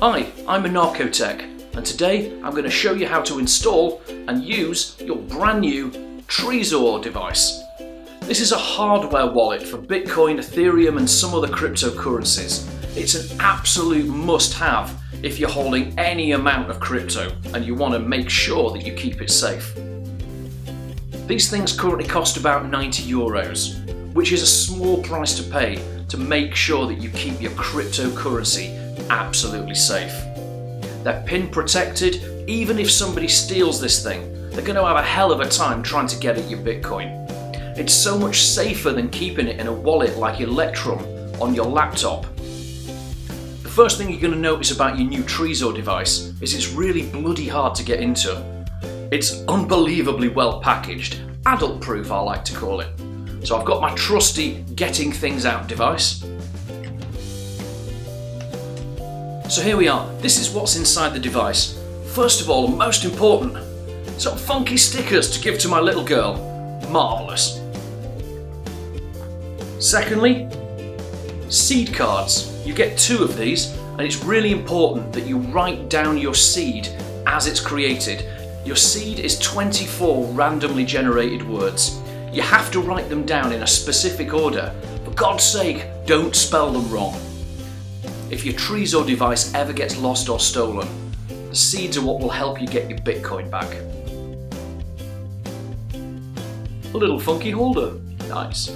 Hi, I'm AnarcoTech, and today I'm going to show you how to install and use your brand new Trezor device. This is a hardware wallet for Bitcoin, Ethereum and some other cryptocurrencies. It's an absolute must-have if you're holding any amount of crypto and you want to make sure that you keep it safe. These things currently cost about €90, which is a small price to pay to make sure that you keep your cryptocurrency absolutely safe. They're pin protected. Even if somebody steals this thing, they're going to have a hell of a time trying to get at your Bitcoin. It's so much safer than keeping it in a wallet like Electrum on your laptop. The first thing you're going to notice about your new Trezor device is it's really bloody hard to get into. It's unbelievably well packaged, adult proof I like to call it. So I've got my trusty getting things out device. So here we are, this is what's inside the device. First of all, and most important, some funky stickers to give to my little girl. Marvellous. Secondly, seed cards. You get 2 of these, and it's really important that you write down your seed as it's created. Your seed is 24 randomly generated words. You have to write them down in a specific order. For God's sake, don't spell them wrong. If your Trezor device ever gets lost or stolen, the seeds are what will help you get your Bitcoin back. A little funky holder, nice.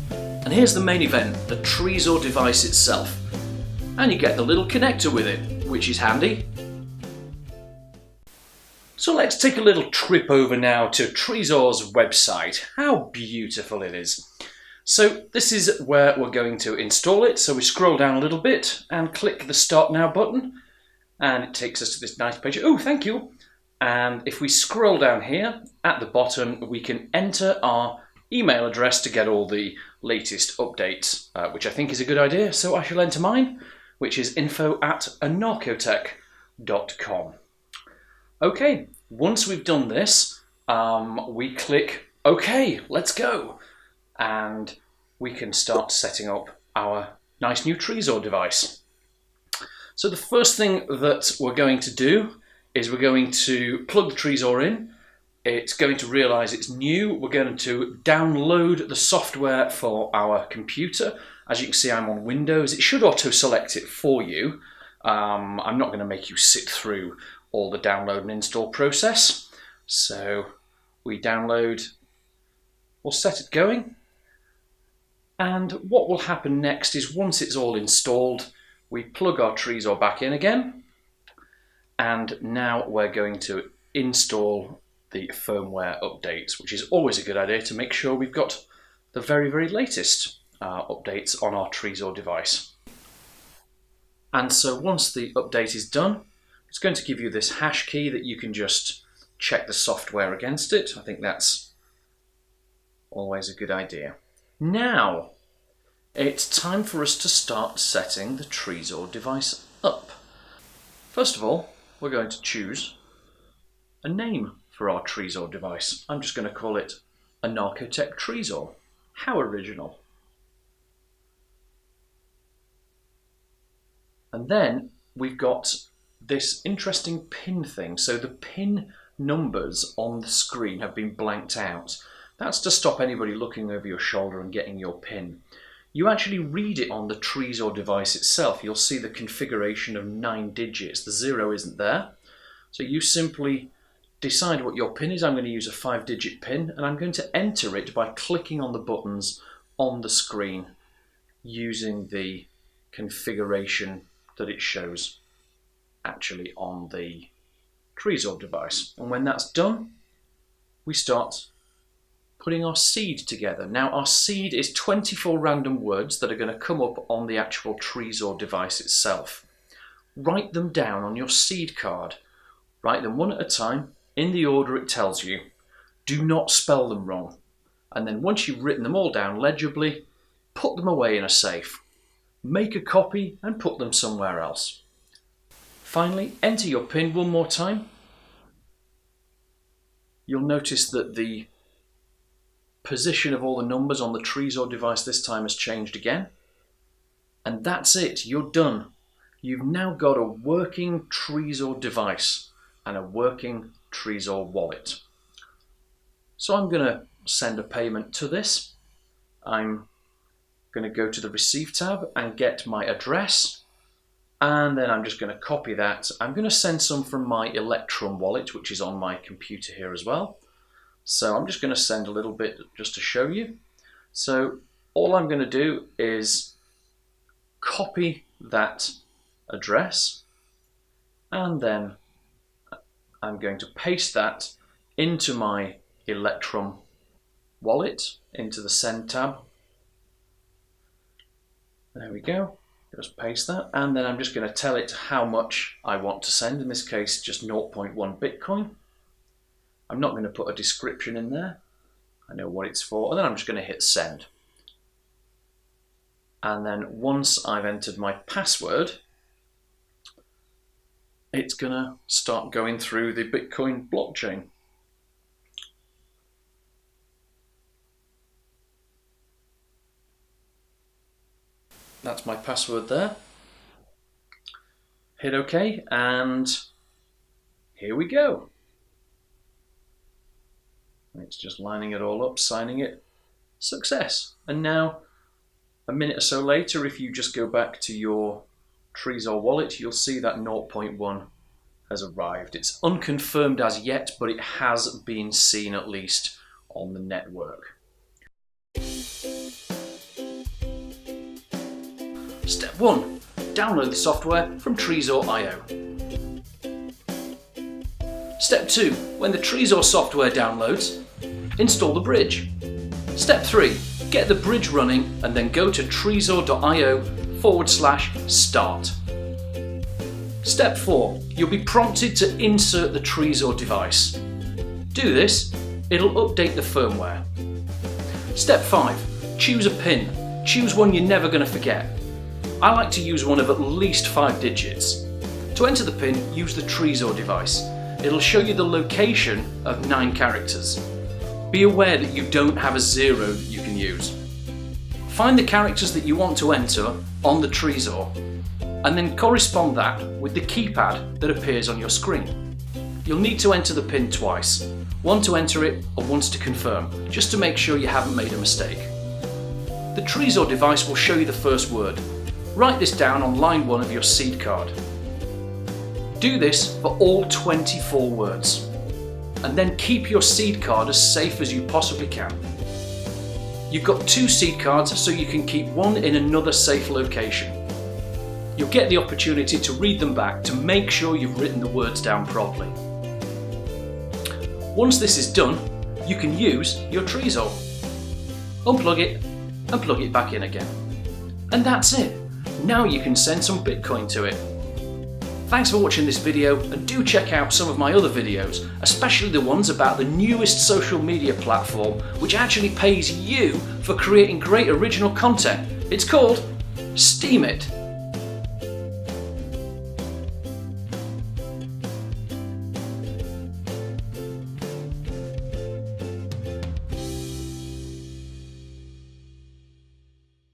And here's the main event, the Trezor device itself. And you get the little connector with it, which is handy. So let's take a little trip over now to Trezor's website. How beautiful it is. So this is where we're going to install it. So we scroll down a little bit and click the Start Now button. And it takes us to this nice page. Oh, thank you. And if we scroll down here at the bottom, we can enter our email address to get all the latest updates, which I think is a good idea. So I shall enter mine, which is info@AnarcoTech.com. Okay, once we've done this, we click OK, let's go. And we can start setting up our nice new Trezor device. So the first thing that we're going to do is we're going to plug the Trezor in. It's going to realise it's new. We're going to download the software for our computer. As you can see, I'm on Windows. It should auto-select it for you. I'm not going to make you sit through all the download and install process. So we download, we'll set it going. And what will happen next is once it's all installed, we plug our Trezor back in again. And now we're going to install the firmware updates, which is always a good idea to make sure we've got the very, very latest updates on our Trezor device. And so once the update is done, it's going to give you this hash key that you can just check the software against it. I think that's always a good idea. Now, it's time for us to start setting the Trezor device up. First of all, we're going to choose a name for our Trezor device. I'm just going to call it AnarcoTech Trezor. How original. And then we've got this interesting pin thing. So the pin numbers on the screen have been blanked out. That's to stop anybody looking over your shoulder and getting your pin. You actually read it on the Trezor device itself. You'll see the configuration of 9 digits. The 0 isn't there. So you simply decide what your pin is. I'm going to use a 5-digit pin, and I'm going to enter it by clicking on the buttons on the screen using the configuration that it shows actually on the Trezor device. And when that's done, we start putting our seed together. Now our seed is 24 random words that are going to come up on the actual Trezor device itself. Write them down on your seed card. Write them one at a time in the order it tells you. Do not spell them wrong. And then once you've written them all down legibly, put them away in a safe. Make a copy and put them somewhere else. Finally, enter your pin one more time. You'll notice that the position of all the numbers on the Trezor device this time has changed again. And that's it, you're done. you've now got a working Trezor device and a working Trezor wallet. So I'm going to send a payment to this. I'm going to go to the Receive tab and get my address, and then I'm just going to copy that. I'm going to send some from my Electrum wallet, which is on my computer here as well. So I'm just going to send a little bit just to show you. So all I'm going to do is copy that address, and then I'm going to paste that into my Electrum wallet, into the Send tab. There we go. Just paste that, and then I'm just going to tell it how much I want to send. In this case, just 0.1 Bitcoin. I'm not going to put a description in there. I know what it's for, and then I'm just going to hit send. And then once I've entered my password, it's going to start going through the Bitcoin blockchain. That's my password there. Hit OK, and here we go. It's just lining it all up, signing it. Success. And now, a minute or so later, if you just go back to your Trezor wallet, you'll see that 0.1 has arrived. It's unconfirmed as yet, but it has been seen at least on the network. Step 1. Download the software from Trezor.io. Step 2. When the Trezor software downloads, install the bridge. Step 3. Get the bridge running and then go to Trezor.io/start. Step 4. You'll be prompted to insert the Trezor device. Do this, it'll update the firmware. Step 5. Choose a PIN. Choose one you're never going to forget. I like to use one of at least 5 digits. To enter the PIN, use the Trezor device. It'll show you the location of 9 characters. Be aware that you don't have a 0 that you can use. Find the characters that you want to enter on the Trezor, and then correspond that with the keypad that appears on your screen. You'll need to enter the PIN twice, once to enter it and once to confirm, just to make sure you haven't made a mistake. The Trezor device will show you the first word. Write this down on line 1 of your seed card. Do this for all 24 words, and then keep your seed card as safe as you possibly can. You've got 2 seed cards, so you can keep one in another safe location. You'll get the opportunity to read them back to make sure you've written the words down properly. Once this is done, you can use your Trezor. Unplug it and plug it back in again. And that's it. Now you can send some Bitcoin to it. Thanks for watching this video, and do check out some of my other videos, especially the ones about the newest social media platform which actually pays you for creating great original content. It's called Steemit.